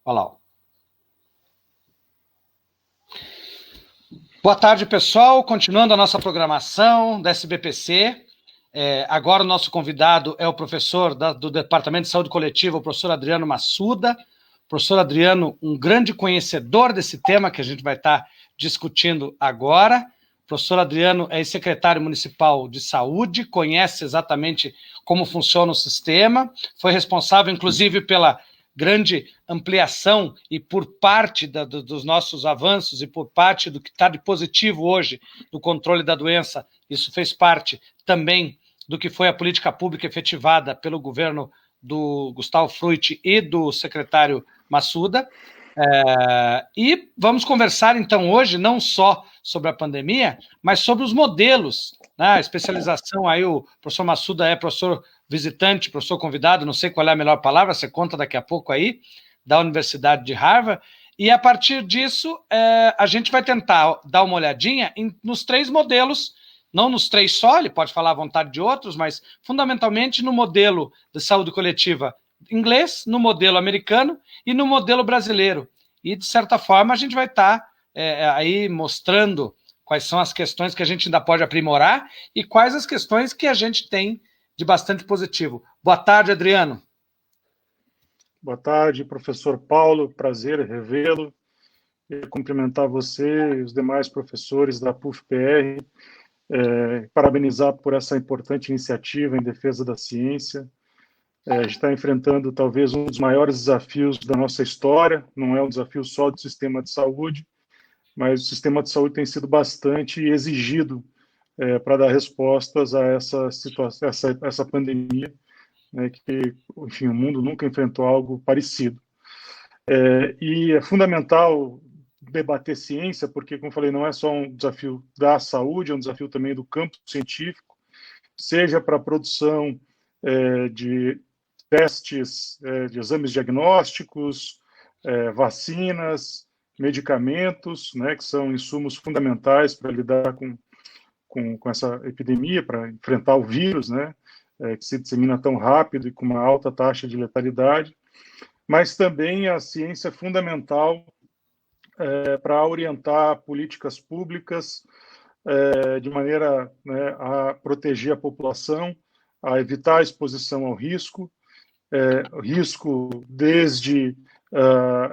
Olha lá. Boa tarde, pessoal. Continuando a nossa programação da SBPC. Agora o nosso convidado é o professor do Departamento de Saúde Coletiva, o professor Adriano Massuda. O professor Adriano, um grande conhecedor desse tema que a gente vai estar discutindo agora. O professor Adriano é secretário municipal de saúde, conhece exatamente como funciona o sistema, foi responsável, inclusive, pela grande ampliação e por parte dos nossos avanços e por parte do que está de positivo hoje no controle da doença. Isso fez parte também do que foi a política pública efetivada pelo governo do Gustavo Fruit e do secretário Massuda. E vamos conversar, então, hoje, não só sobre a pandemia, mas sobre os modelos, né? A especialização, aí o professor Massuda é professor visitante, professor convidado, não sei qual é a melhor palavra, você conta daqui a pouco aí, da Universidade de Harvard, e a partir disso, a gente vai tentar dar uma olhadinha nos três modelos, não nos três só, ele pode falar à vontade de outros, mas fundamentalmente no modelo de saúde coletiva inglês, no modelo americano e no modelo brasileiro. E, de certa forma, a gente vai estar aí mostrando quais são as questões que a gente ainda pode aprimorar e quais as questões que a gente tem de bastante positivo. Boa tarde, Adriano. Boa tarde, professor Paulo, prazer revê-lo. Cumprimentar você e os demais professores da PUF-PR, parabenizar por essa importante iniciativa em defesa da ciência. A gente está enfrentando talvez um dos maiores desafios da nossa história, não é um desafio só do sistema de saúde, mas o sistema de saúde tem sido bastante exigido para dar respostas a essa situação, essa pandemia, né, que, enfim, o mundo nunca enfrentou algo parecido. E é fundamental debater ciência, porque, como eu falei, não é só um desafio da saúde, é um desafio também do campo científico, seja para a produção de testes, de exames diagnósticos, vacinas, medicamentos, né, que são insumos fundamentais para lidar com essa epidemia, para enfrentar o vírus, né, que se dissemina tão rápido e com uma alta taxa de letalidade, mas também a ciência é fundamental para orientar políticas públicas de maneira, né, a proteger a população, a evitar a exposição ao risco, risco desde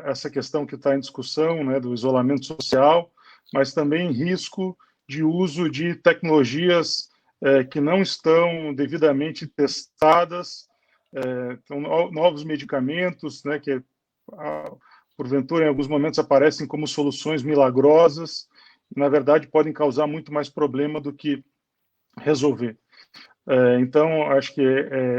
essa questão que está em discussão, né, do isolamento social, mas também risco de uso de tecnologias que não estão devidamente testadas, então, novos medicamentos, né, que porventura em alguns momentos aparecem como soluções milagrosas, e, na verdade podem causar muito mais problema do que resolver. Então, acho que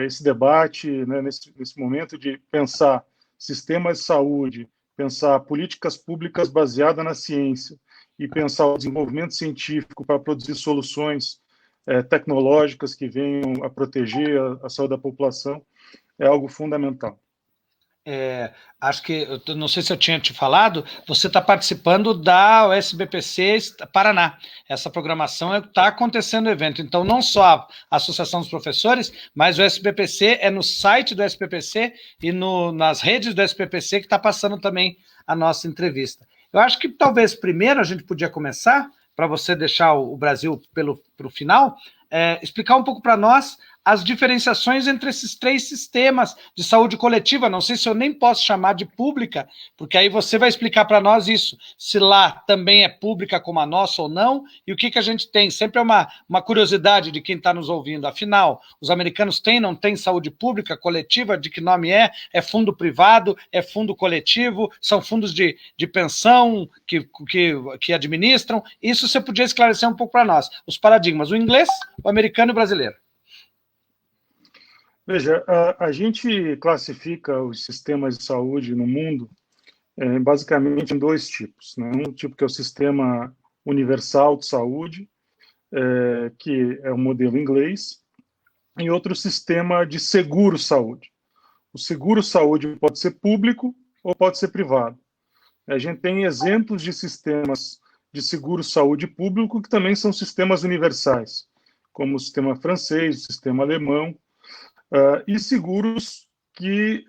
esse debate, né, nesse momento de pensar sistemas de saúde, pensar políticas públicas baseadas na ciência e pensar o desenvolvimento científico para produzir soluções tecnológicas que venham a proteger a saúde da população, é algo fundamental. Acho que, não sei se eu tinha te falado, você está participando da USBPC Paraná. Essa programação está acontecendo no evento. Então, não só a Associação dos Professores, mas o SBPC é no site do SBPC e nas redes do SBPC que está passando também a nossa entrevista. Eu acho que talvez primeiro a gente podia começar, para você deixar o Brasil para o final, explicar um pouco para nós as diferenciações entre esses três sistemas de saúde coletiva. Não sei se eu nem posso chamar de pública, porque aí você vai explicar para nós isso, se lá também é pública como a nossa ou não, e o que a gente tem. Sempre é uma curiosidade de quem está nos ouvindo. Afinal, os americanos têm, não têm saúde pública, coletiva, de que nome é? É fundo privado, é fundo coletivo, são fundos de pensão que administram. Isso você podia esclarecer um pouco para nós. Os paradigmas, o inglês, o americano e o brasileiro. Veja, a gente classifica os sistemas de saúde no mundo basicamente em dois tipos, né? Um tipo que é o sistema universal de saúde, que é o modelo inglês, e outro sistema de seguro-saúde. O seguro-saúde pode ser público ou pode ser privado. A gente tem exemplos de sistemas de seguro-saúde público que também são sistemas universais, como o sistema francês, o sistema alemão, e seguros que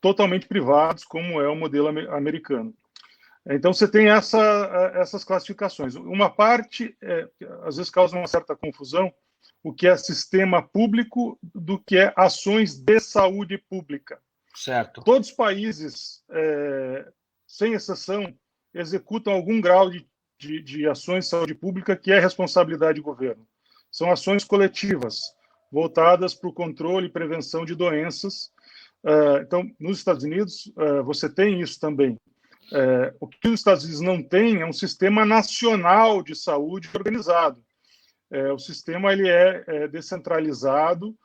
totalmente privados, como é o modelo americano. Então, você tem essas classificações. Uma parte, às vezes, causa uma certa confusão, o que é sistema público do que é ações de saúde pública. Certo. Todos os países, sem exceção, executam algum grau de ações de saúde pública que é responsabilidade do governo. São ações coletivas, voltadas para o controle e prevenção de doenças. Então, nos Estados Unidos, você tem isso também. O que os Estados Unidos não tem é um sistema nacional de saúde organizado. O sistema ele é descentralizado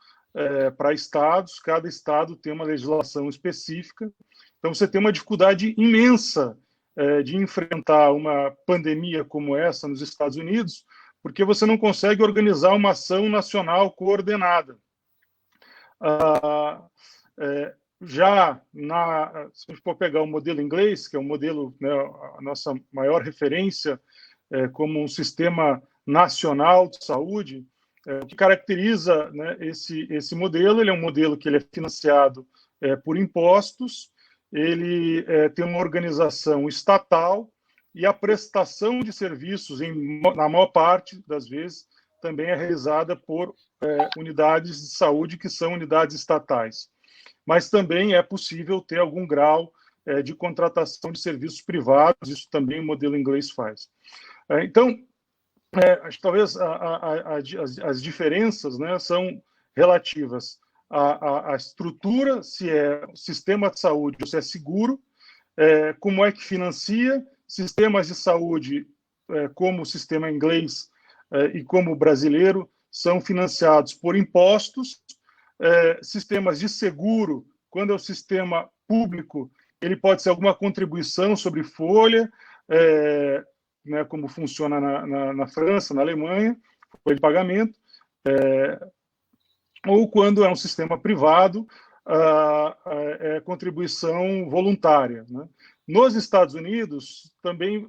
para estados, cada estado tem uma legislação específica. Então, você tem uma dificuldade imensa de enfrentar uma pandemia como essa nos Estados Unidos, porque você não consegue organizar uma ação nacional coordenada. Já se a gente for pegar o modelo inglês, que é um modelo, né, a nossa maior referência como um sistema nacional de saúde, o que caracteriza, né, esse modelo, ele é um modelo que ele é financiado por impostos, ele tem uma organização estatal e a prestação de serviços, na maior parte das vezes, também é realizada por unidades de saúde que são unidades estatais. Mas também é possível ter algum grau de contratação de serviços privados, isso também o modelo inglês faz. Então, acho que talvez as diferenças, né, são relativas à estrutura, se é sistema de saúde ou se é seguro, como é que financia, sistemas de saúde como o sistema inglês e como o brasileiro são financiados por impostos. Sistemas de seguro, quando é o sistema público, ele pode ser alguma contribuição sobre folha, né, como funciona na França, na Alemanha, folha de pagamento, ou quando é um sistema privado, contribuição voluntária, né? Nos Estados Unidos, também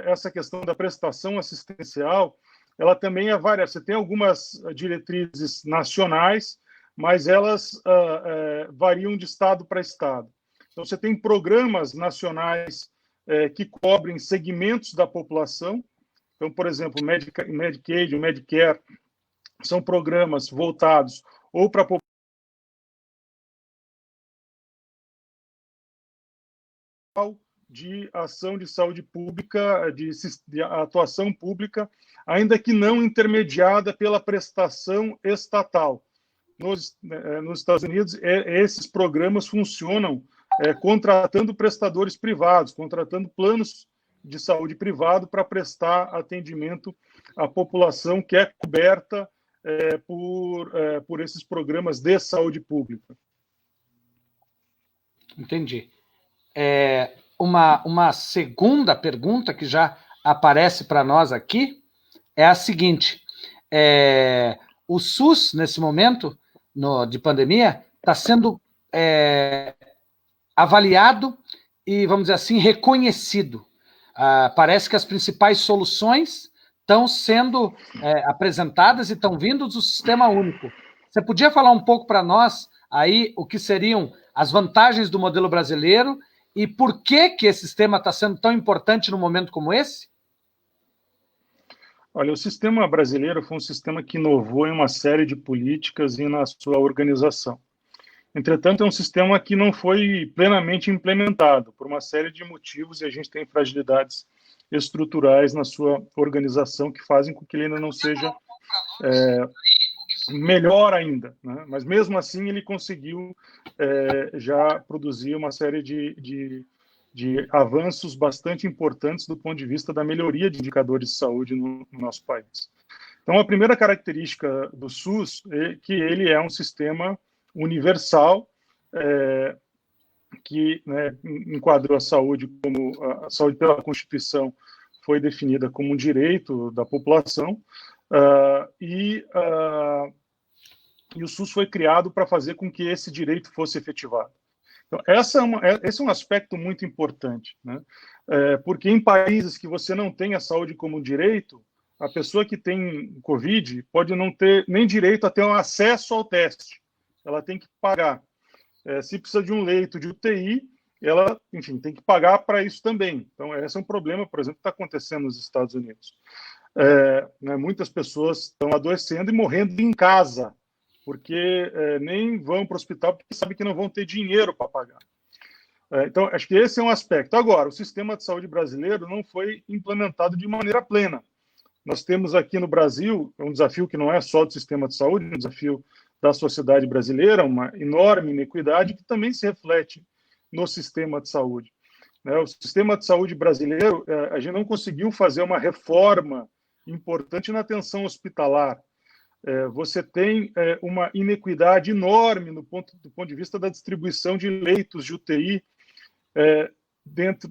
essa questão da prestação assistencial, ela também é variada. Você tem algumas diretrizes nacionais, mas elas variam de estado para estado. Então, você tem programas nacionais que cobrem segmentos da população. Então, por exemplo, o Medicaid, o Medicare, são programas voltados ou para a população de ação de saúde pública, de atuação pública, ainda que não intermediada pela prestação estatal. Nos Estados Unidos, esses programas funcionam contratando prestadores privados, contratando planos de saúde privado para prestar atendimento à população que é coberta por esses programas de saúde pública. Entendi. Uma segunda pergunta que já aparece para nós aqui é a seguinte: o SUS, nesse momento de pandemia, está sendo avaliado e, vamos dizer assim, reconhecido. Parece que as principais soluções estão sendo apresentadas e estão vindo do Sistema Único. Você podia falar um pouco para nós aí o que seriam as vantagens do modelo brasileiro e por que esse sistema está sendo tão importante num momento como esse? Olha, o sistema brasileiro foi um sistema que inovou em uma série de políticas e na sua organização. Entretanto, é um sistema que não foi plenamente implementado por uma série de motivos e a gente tem fragilidades estruturais na sua organização que fazem com que ele ainda não seja melhor ainda, né? Mas mesmo assim ele conseguiu já produzir uma série de avanços bastante importantes do ponto de vista da melhoria de indicadores de saúde no nosso país. Então, a primeira característica do SUS é que ele é um sistema universal que, né, enquadrou a saúde como a saúde pela Constituição foi definida como um direito da população e o SUS foi criado para fazer com que esse direito fosse efetivado. Então, esse é um aspecto muito importante, né? Porque em países que você não tem a saúde como direito, a pessoa que tem Covid pode não ter nem direito a ter um acesso ao teste, ela tem que pagar. se precisa de um leito de UTI, ela, enfim, tem que pagar para isso também. Então, esse é um problema, por exemplo, que está acontecendo nos Estados Unidos. Né, muitas pessoas estão adoecendo e morrendo em casa, porque nem vão para o hospital porque sabem que não vão ter dinheiro para pagar. Então, acho que esse é um aspecto. Agora, o sistema de saúde brasileiro não foi implementado de maneira plena. Nós temos aqui no Brasil um desafio que não é só do sistema de saúde, um desafio da sociedade brasileira, uma enorme inequidade que também se reflete no sistema de saúde. O sistema de saúde brasileiro, a gente não conseguiu fazer uma reforma importante na atenção hospitalar. Você tem uma inequidade enorme do ponto de vista da distribuição de leitos de UTI dentro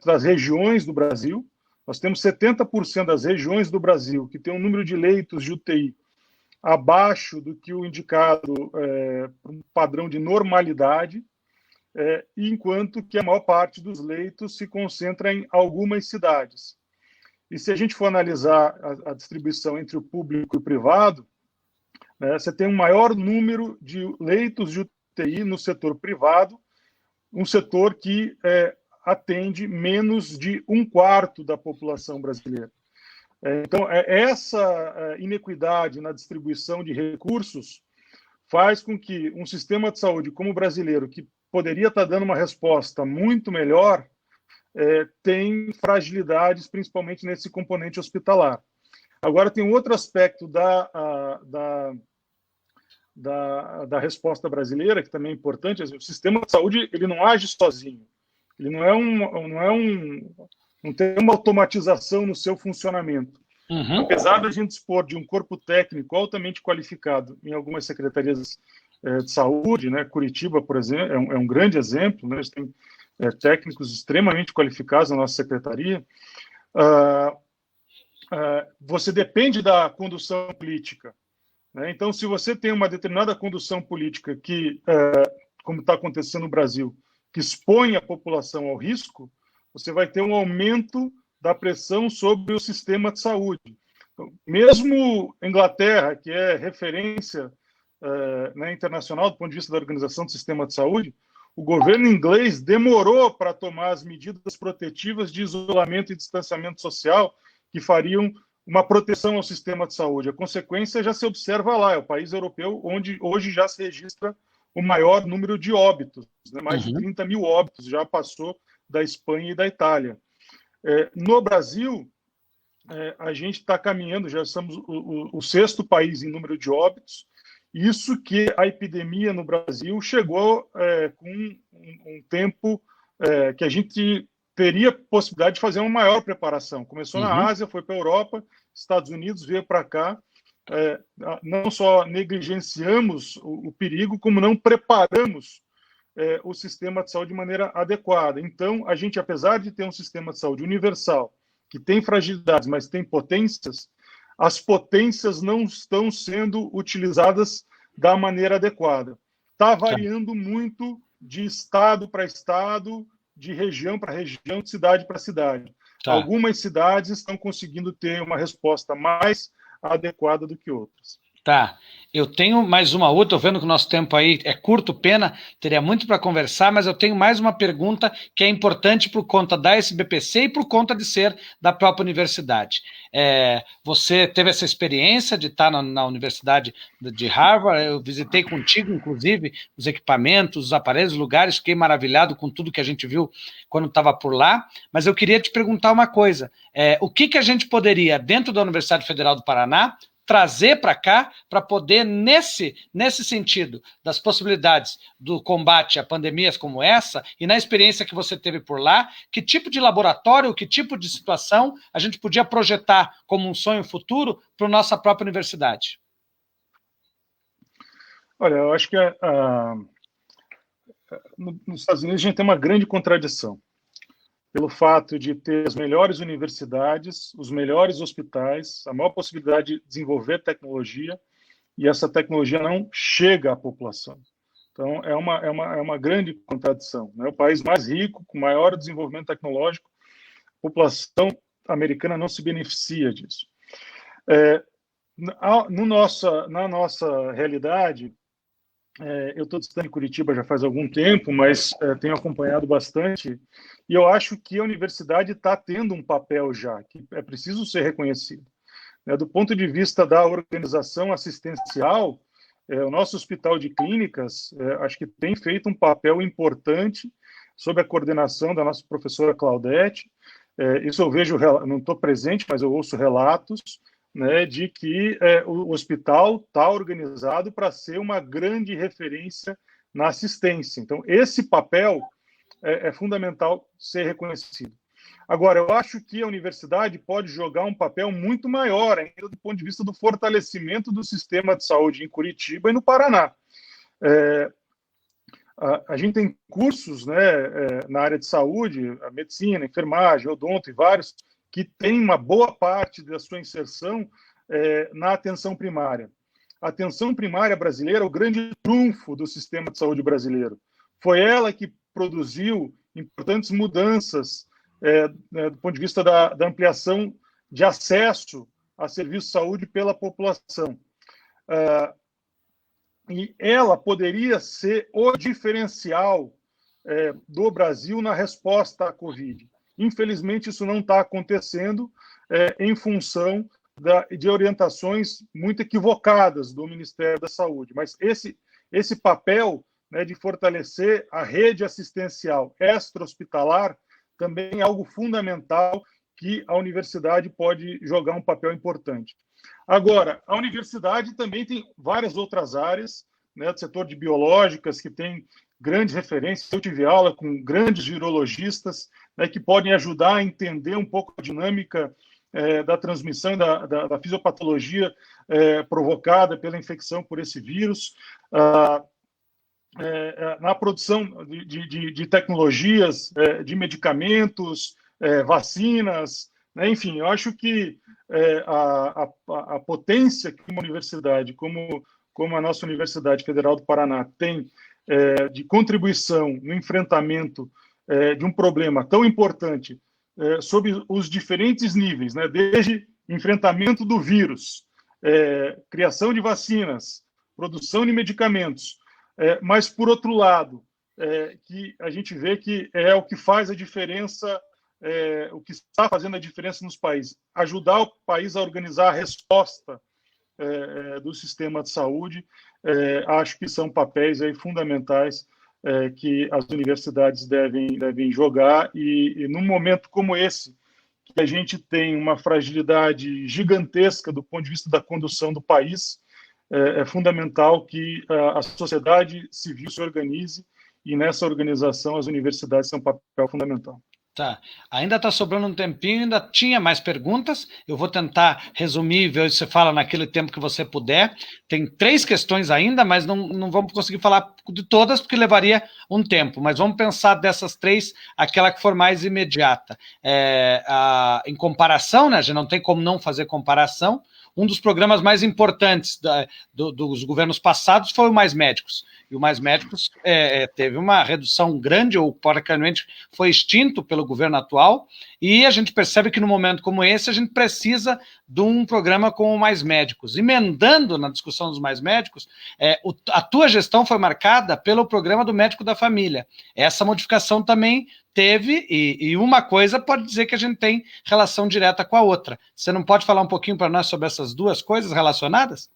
das regiões do Brasil. Nós temos 70% das regiões do Brasil que tem um número de leitos de UTI abaixo do que o indicado um padrão de normalidade, enquanto que a maior parte dos leitos se concentra em algumas cidades. E se a gente for analisar a distribuição entre o público e o privado, você tem um maior número de leitos de UTI no setor privado, um setor que atende menos de 1/4 da população brasileira. Então, essa inequidade na distribuição de recursos faz com que um sistema de saúde como o brasileiro, que poderia estar dando uma resposta muito melhor, tem fragilidades, principalmente nesse componente hospitalar. Agora, tem um outro aspecto da resposta brasileira, que também é importante. O sistema de saúde ele não age sozinho. Ele não tem uma automatização no seu funcionamento. Uhum. Apesar da gente dispor de um corpo técnico altamente qualificado em algumas secretarias de saúde, né? Curitiba, por exemplo, é um grande exemplo, né? Eles têm técnicos extremamente qualificados na nossa secretaria. Você depende da condução política. Então, se você tem uma determinada condução política que, como está acontecendo no Brasil, que expõe a população ao risco, você vai ter um aumento da pressão sobre o sistema de saúde. Então, mesmo Inglaterra, que é referência internacional do ponto de vista da organização do sistema de saúde, o governo inglês demorou para tomar as medidas protetivas de isolamento e distanciamento social que fariam uma proteção ao sistema de saúde. A consequência já se observa lá, é o país europeu onde hoje já se registra o maior número de óbitos, né? Mais de 30 mil óbitos, já passou da Espanha e da Itália. No Brasil, a gente está caminhando, já somos o 6º país em número de óbitos, isso que a epidemia no Brasil chegou com um tempo que a gente teria possibilidade de fazer uma maior preparação. Começou na Ásia, foi para a Europa, Estados Unidos, veio para cá. Não só negligenciamos o perigo, como não preparamos o sistema de saúde de maneira adequada. Então, a gente, apesar de ter um sistema de saúde universal, que tem fragilidades, mas tem potências, as potências não estão sendo utilizadas da maneira adequada. Está variando muito de estado para estado, de região para região, de cidade para cidade. Algumas cidades estão conseguindo ter uma resposta mais adequada do que outras. Tá, eu tenho mais uma outra, estou vendo que o nosso tempo aí é curto, pena, teria muito para conversar, mas eu tenho mais uma pergunta que é importante por conta da SBPC e por conta de ser da própria universidade. Você teve essa experiência de estar na Universidade de Harvard, eu visitei contigo, inclusive, os equipamentos, os aparelhos, os lugares, fiquei maravilhado com tudo que a gente viu quando estava por lá, mas eu queria te perguntar uma coisa, o que a gente poderia, dentro da Universidade Federal do Paraná, trazer para cá, para poder, nesse sentido, das possibilidades do combate a pandemias como essa, e na experiência que você teve por lá, que tipo de laboratório, que tipo de situação a gente podia projetar como um sonho futuro para a nossa própria universidade? Olha, eu acho que nos Estados Unidos a gente tem uma grande contradição. Pelo fato de ter as melhores universidades, os melhores hospitais, a maior possibilidade de desenvolver tecnologia, e essa tecnologia não chega à população. Então, é uma grande contradição. Né? O país mais rico, com maior desenvolvimento tecnológico, a população americana não se beneficia disso. Na nossa realidade, Eu estou estudando em Curitiba já faz algum tempo, mas tenho acompanhado bastante, e eu acho que a universidade está tendo um papel já, que é preciso ser reconhecido. Do ponto de vista da organização assistencial, o nosso hospital de clínicas, acho que tem feito um papel importante sob a coordenação da nossa professora Claudete. Isso eu vejo, não estou presente, mas eu ouço relatos, né, de que o hospital está organizado para ser uma grande referência na assistência. Então, esse papel é fundamental ser reconhecido. Agora, eu acho que a universidade pode jogar um papel muito maior, ainda do ponto de vista do fortalecimento do sistema de saúde em Curitiba e no Paraná. A gente tem cursos, né, na área de saúde, a medicina, a enfermagem, odonto e vários, que tem uma boa parte da sua inserção na atenção primária. A atenção primária brasileira é o grande trunfo do sistema de saúde brasileiro. Foi ela que produziu importantes mudanças do ponto de vista da ampliação de acesso a serviços de saúde pela população. E ela poderia ser o diferencial do Brasil na resposta à Covid. Infelizmente, isso não está acontecendo em função de orientações muito equivocadas do Ministério da Saúde. Mas esse papel, né, de fortalecer a rede assistencial extra-hospitalar também é algo fundamental que a universidade pode jogar um papel importante. Agora, a universidade também tem várias outras áreas, né, do setor de biológicas, que tem grandes referências. Eu tive aula com grandes virologistas, né, que podem ajudar a entender um pouco a dinâmica da transmissão da fisiopatologia provocada pela infecção por esse vírus. Na produção de tecnologias, de medicamentos, vacinas, né? Enfim, eu acho que a potência que uma universidade como a nossa Universidade Federal do Paraná tem de contribuição no enfrentamento de um problema tão importante sob os diferentes níveis, né? Desde enfrentamento do vírus, criação de vacinas, produção de medicamentos, mas, por outro lado, que a gente vê que é o que faz a diferença, o que está fazendo a diferença nos países, ajudar o país a organizar a resposta do sistema de saúde, acho que são papéis aí fundamentais que as universidades devem jogar, e num momento como esse, que a gente tem uma fragilidade gigantesca do ponto de vista da condução do país, é fundamental que a sociedade civil se organize, e nessa organização as universidades têm um papel fundamental. Tá. Ainda está sobrando um tempinho, ainda tinha mais perguntas. Eu vou tentar resumir e ver se você fala naquele tempo que você puder. Tem 3 questões ainda, mas não vamos conseguir falar de todas, porque levaria um tempo. Mas vamos pensar dessas 3, aquela que for mais imediata. Em comparação, né? A gente não tem como não fazer comparação. Um dos programas mais importantes dos governos passados foi o Mais Médicos. E o Mais Médicos teve uma redução grande, ou praticamente foi extinto pelo governo atual, e a gente percebe que no momento como esse a gente precisa de um programa como o Mais Médicos. Emendando na discussão dos Mais Médicos, a tua gestão foi marcada pelo programa do Médico da Família. Essa modificação também teve, e uma coisa pode dizer que a gente tem relação direta com a outra. Você não pode falar um pouquinho para nós sobre essas duas coisas relacionadas?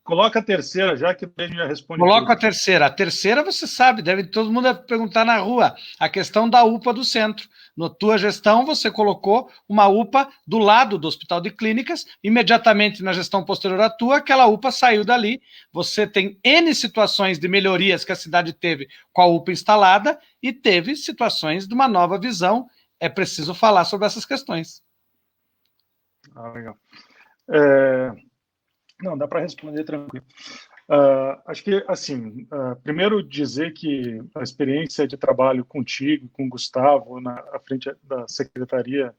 Coloca a terceira, já que a gente já responde. Coloca a terceira. A terceira, você sabe, deve todo mundo perguntar na rua, a questão da UPA do centro. Na tua gestão, você colocou uma UPA do lado do Hospital de Clínicas, imediatamente na gestão posterior à tua, aquela UPA saiu dali. Você tem N situações de melhorias que a cidade teve com a UPA instalada, e teve situações de uma nova visão. É preciso falar sobre essas questões. Legal. Não, dá para responder tranquilo. Acho que, assim, primeiro dizer que a experiência de trabalho contigo, com o Gustavo, à frente da Secretaria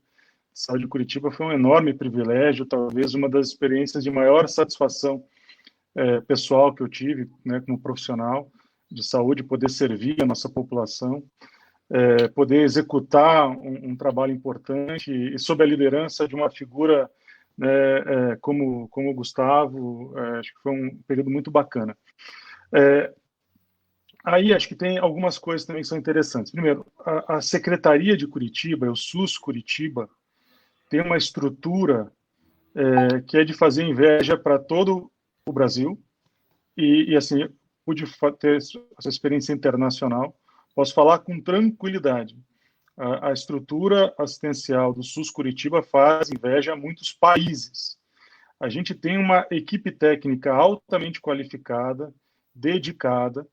de Saúde de Curitiba, foi um enorme privilégio, talvez uma das experiências de maior satisfação pessoal que eu tive, né, como profissional de saúde, poder servir a nossa população, poder executar um trabalho importante, e sob a liderança de uma figura como o Gustavo, acho que foi um período muito bacana. Aí acho que tem algumas coisas também que são interessantes. Primeiro, a Secretaria de Curitiba, o SUS Curitiba, tem uma estrutura que é de fazer inveja para todo o Brasil. E assim, pude ter essa experiência internacional. Posso falar com tranquilidade. A estrutura assistencial do SUS Curitiba faz inveja a muitos países. A gente tem uma equipe técnica altamente qualificada, dedicada,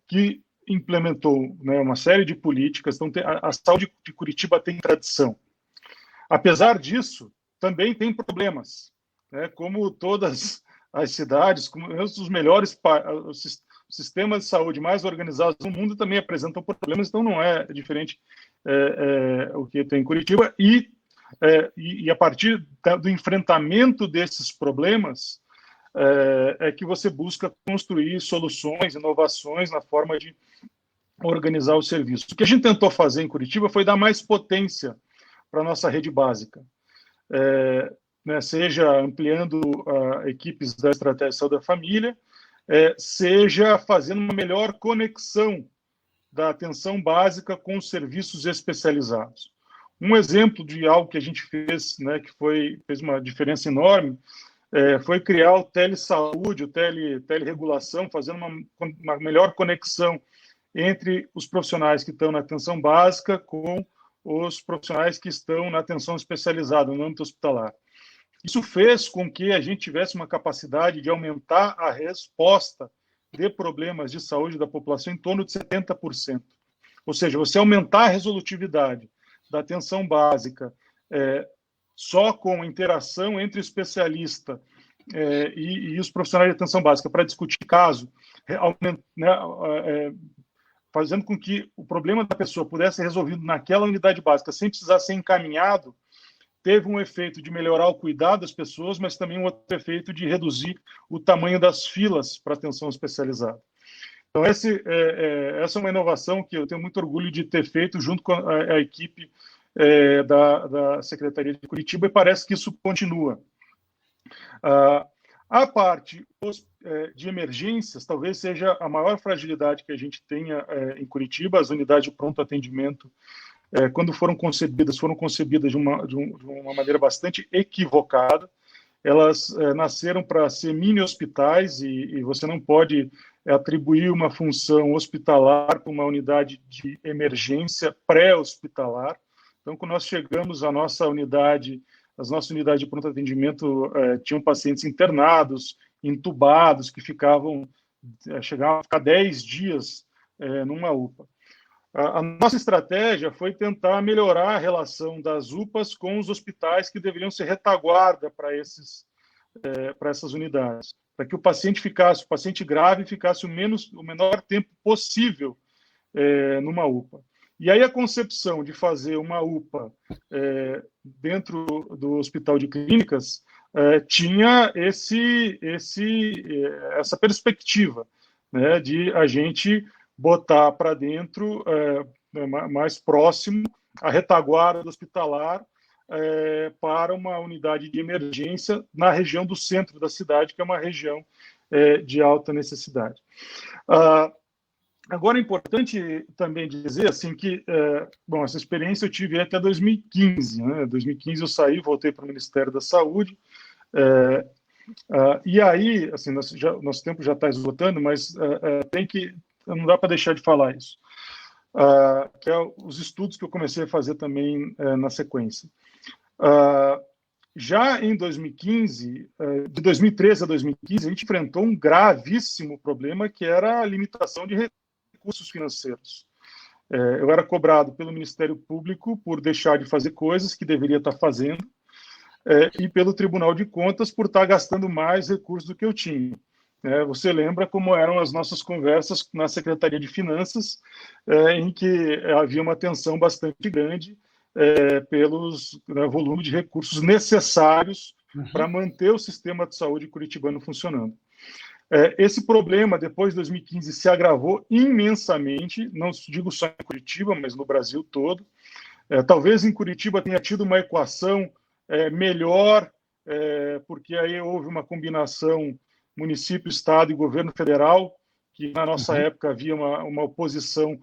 que implementou, né, uma série de políticas. Então, a saúde de Curitiba tem tradição. Apesar disso, também tem problemas, né, como todas as cidades, como os melhores sistemas de saúde mais organizados do mundo também apresentam problemas, então não é diferente o que tem em Curitiba. E a partir do enfrentamento desses problemas, que você busca construir soluções, inovações na forma de organizar o serviço. O que a gente tentou fazer em Curitiba foi dar mais potência para a nossa rede básica, né, seja ampliando equipes da Estratégia de Saúde da Família, seja fazendo uma melhor conexão da atenção básica com os serviços especializados. Um exemplo de algo que a gente fez, né, que fez uma diferença enorme, foi criar o telesaúde, o teleregulação, fazendo uma melhor conexão entre os profissionais que estão na atenção básica com os profissionais que estão na atenção especializada, no âmbito hospitalar. Isso fez com que a gente tivesse uma capacidade de aumentar a resposta de problemas de saúde da população em torno de 70%. Ou seja, você aumentar a resolutividade da atenção básica só com interação entre o especialista e os profissionais de atenção básica para discutir caso, fazendo com que o problema da pessoa pudesse ser resolvido naquela unidade básica sem precisar ser encaminhado, teve um efeito de melhorar o cuidado das pessoas, mas também um outro efeito de reduzir o tamanho das filas para atenção especializada. Então, essa é uma inovação que eu tenho muito orgulho de ter feito junto com a equipe da Secretaria de Curitiba, e parece que isso continua. A parte de emergências talvez seja a maior fragilidade que a gente tenha em Curitiba. As unidades de pronto atendimento, quando foram concebidas de uma maneira bastante equivocada. Elas nasceram para ser mini hospitais e você não pode atribuir uma função hospitalar para uma unidade de emergência pré-hospitalar. Então, quando nós chegamos à nossa unidade, as nossas unidades de pronto atendimento tinham pacientes internados, entubados, que chegavam a ficar 10 dias numa UPA. A nossa estratégia foi tentar melhorar a relação das UPAs com os hospitais que deveriam ser retaguarda para essas unidades, para que o paciente grave ficasse o menor tempo possível numa UPA. E aí a concepção de fazer uma UPA dentro do Hospital de Clínicas tinha essa perspectiva, né, de a gente botar para dentro, mais próximo, a retaguarda hospitalar para uma unidade de emergência na região do centro da cidade, que é uma região de alta necessidade. Agora, é importante também dizer assim, que essa experiência eu tive até 2015. Né? Em 2015 eu saí, voltei para o Ministério da Saúde, e aí, assim, nosso tempo já está esgotando, mas não dá para deixar de falar isso, que é os estudos que eu comecei a fazer também na sequência. Já em 2015, de 2013 a 2015, a gente enfrentou um gravíssimo problema, que era a limitação de recursos financeiros. Eu era cobrado pelo Ministério Público por deixar de fazer coisas que deveria estar fazendo, e pelo Tribunal de Contas por estar gastando mais recursos do que eu tinha. Você lembra como eram as nossas conversas na Secretaria de Finanças, em que havia uma tensão bastante grande pelos volume de recursos necessários para manter o sistema de saúde curitibano funcionando. Esse problema, depois de 2015, se agravou imensamente, não digo só em Curitiba, mas no Brasil todo. Talvez em Curitiba tenha tido uma equação melhor, porque aí houve uma combinação município, estado e governo federal, que na nossa época havia uma oposição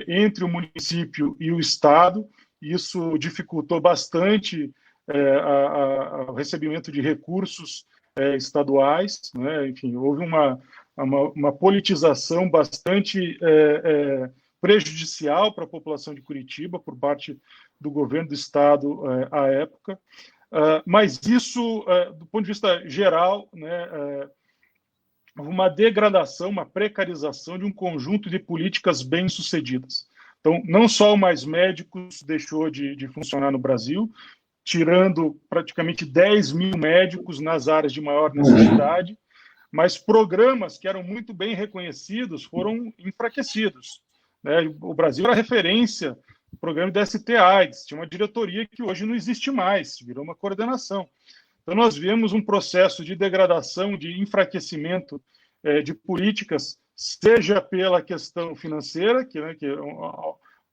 entre o município e o estado. Isso dificultou bastante o recebimento de recursos estaduais, né? Enfim, houve uma politização bastante prejudicial para a população de Curitiba por parte do governo do estado à época. Mas isso, do ponto de vista geral, né, uma degradação, uma precarização de um conjunto de políticas bem-sucedidas. Então, não só o Mais Médicos deixou de funcionar no Brasil, tirando praticamente 10 mil médicos nas áreas de maior necessidade, mas programas que eram muito bem reconhecidos foram enfraquecidos, né? O Brasil era referência no programa de ST-AIDS, tinha uma diretoria que hoje não existe mais, virou uma coordenação. Então, nós vemos um processo de degradação, de enfraquecimento de políticas, seja pela questão financeira, que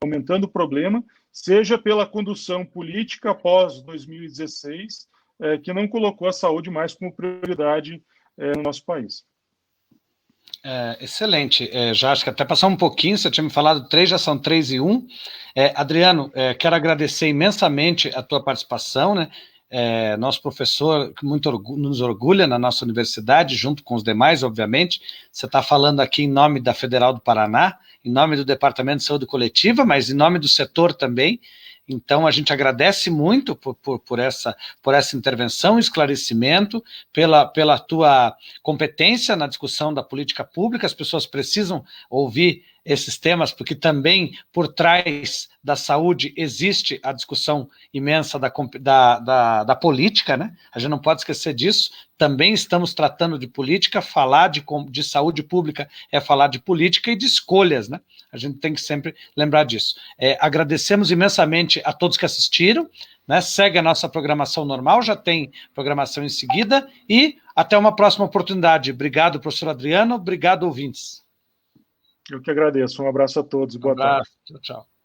aumentando o problema, seja pela condução política após 2016, que não colocou a saúde mais como prioridade no nosso país. Excelente. Já acho que até passar um pouquinho, você tinha me falado 3, já são 3 e 1. Adriano, quero agradecer imensamente a tua participação, né? Nosso professor muito nos orgulha na nossa universidade, junto com os demais, obviamente. Você está falando aqui em nome da Federal do Paraná, em nome do Departamento de Saúde Coletiva, mas em nome do setor também. Então, a gente agradece muito por essa intervenção, esclarecimento, pela tua competência na discussão da política pública. As pessoas precisam ouvir esses temas, porque também por trás da saúde existe a discussão imensa da política, né? A gente não pode esquecer disso. Também estamos tratando de política, falar de saúde pública é falar de política e de escolhas, né? A gente tem que sempre lembrar disso. Agradecemos imensamente a todos que assistiram, né? Segue a nossa programação normal, já tem programação em seguida, e até uma próxima oportunidade. Obrigado, professor Adriano, obrigado, ouvintes. Eu que agradeço. Um abraço a todos. Boa tarde. Tchau, tchau.